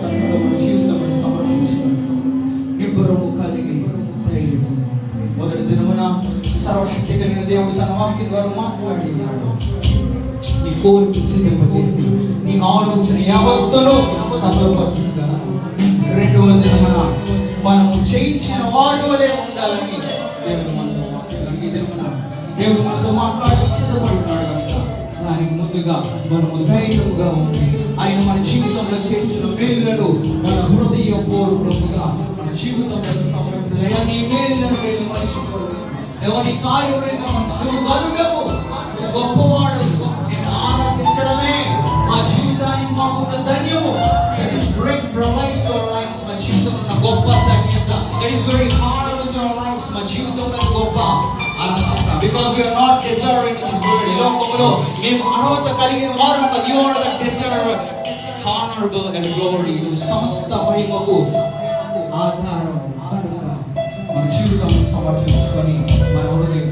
సంఘంలో మన జీవితాన్ని సమర్పించుకుంటాం. నిబ్బరము కలిగి ధైర్యము. మొదటి దినమున సర్వశక్తి కలిగిన దేవుడు తన వాక్యం ద్వారా మాట్లాడినాడు. నీ కోరిక సిద్ధింపజేసి నీ ఆలోచన యావత్తును సఫలపరుచుగా. రెండవ దినమున మనము చేయించిన వారు వలె ఉండాలని దేవుడు మనతో మాట్లాడాలి. ఈ దినమున దేవుడు మనతో మాట్లాడి సిద్ధపడుతున్నాడు కనుక దానికి ముందుగా మనము ధైర్యముగా ఉంది. ఆయన మన జీవితంలో చేసిన మేలులను మన హృదయపూర్వకముగా మన జీవితంలో సమర్పించాలి. మేలులను మేలు మనిషి ఎవరి కార్యమైన నువ్వు గనుడవు, నువ్వు గొప్పవాడు. నిన్ను ఆనందించడమే మా జీవితానికి మాకున్న ధన్యము. That is great privilege to our lives. మా జీవితంలో గొప్ప ధన్యత. That is very hard to our lives. మా జీవితంలో గొప్ప అర్హత. Because we are not deserving in this world. ఈ లోకంలో మేము అర్హత కలిగిన వారు కాదు. You are the deserve honorable and glory. నువ్వు సమస్త మహిమకు ఆధారం కనుక మన జీవితాన్ని సమర్పించుకొని మన హృదయం